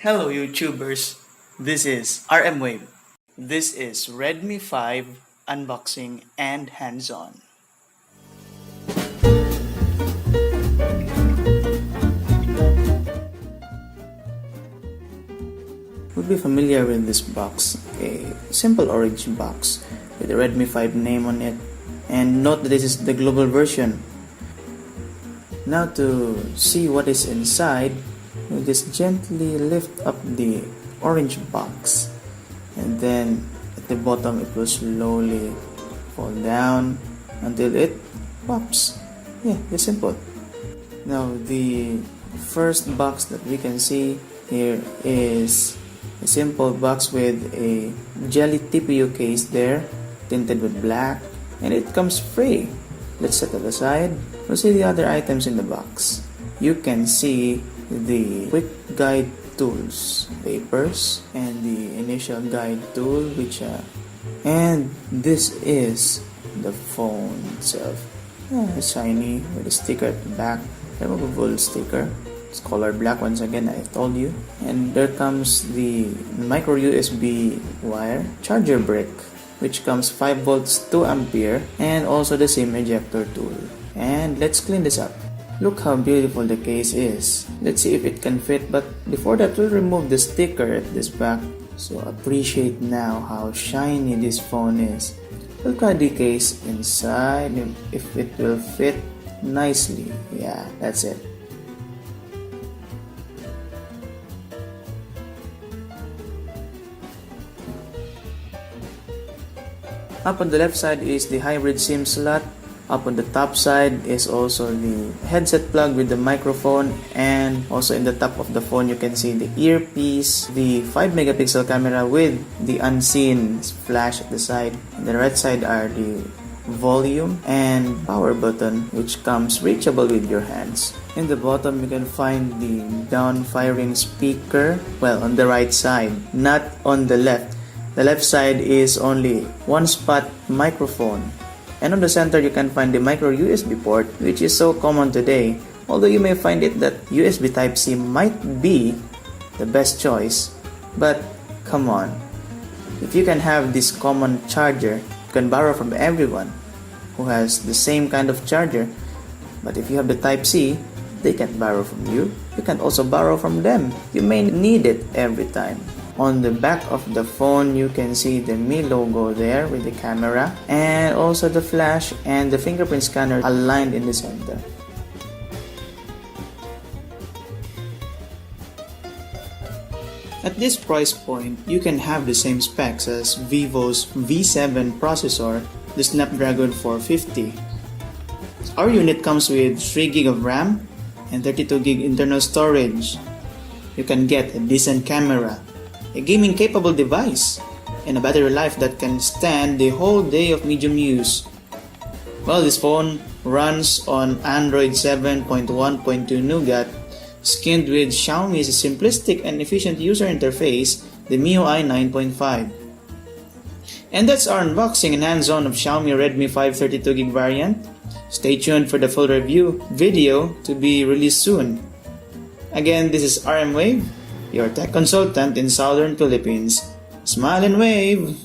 Hello YouTubers, this is RMWave. This is Redmi 5 unboxing and hands-on. You'll be familiar with this box, a simple orange box with the Redmi 5 name on it. And note that this is the global version. Now to see what is inside, we'll just gently lift up the orange box, and then at the bottom it will slowly fall down until it pops. Yeah, it's simple. Now the first box that we can see here is a simple box with a jelly TPU case there, tinted with black, and it comes free. Let's set it aside. We'll see the other items in the box. You can see the quick guide tools, papers, and the initial guide tool, and this is the phone itself. It's shiny with a sticker at the back, removable sticker. It's color black once again, I told you. And there comes the micro USB wire charger brick, which comes 5 volts 2 ampere, and also the SIM ejector tool. And let's clean this up. Look how beautiful the case is. Let's see if it can fit, but before that we'll remove the sticker at this back. So appreciate now how shiny this phone is. We'll try the case inside if it will fit nicely. Yeah, that's it. Up on the left side is the hybrid SIM slot. Up on the top side is also the headset plug with the microphone, and also in the top of the phone you can see the earpiece, the 5 megapixel camera with the unseen flash at the side. On the right side are the volume and power button, which comes reachable with your hands. In the bottom you can find the down firing speaker, well, on the right side, not on the left. The left side is only one spot microphone. And on the center you can find the micro USB port, which is so common today, although you may find it that USB Type-C might be the best choice. But come on, if you can have this common charger, you can borrow from everyone who has the same kind of charger. But if you have the Type-C, they can't borrow from you. You can also borrow from them. You may need it every time. On the back of the phone you can see the Mi logo there with the camera, and also the flash and the fingerprint scanner aligned in the center. At this price point, you can have the same specs as Vivo's V7 processor, the Snapdragon 450. Our unit comes with 3GB of RAM and 32GB internal storage. You can get a decent camera, a gaming-capable device, and a battery life that can stand the whole day of medium use. Well, this phone runs on Android 7.1.2 Nougat, skinned with Xiaomi's simplistic and efficient user interface, the MIUI 9.5. And that's our unboxing and hands-on of Xiaomi Redmi 5 32GB variant. Stay tuned for the full review video to be released soon. Again, this is RMWave, your tech consultant in Southern Philippines. Smile and wave!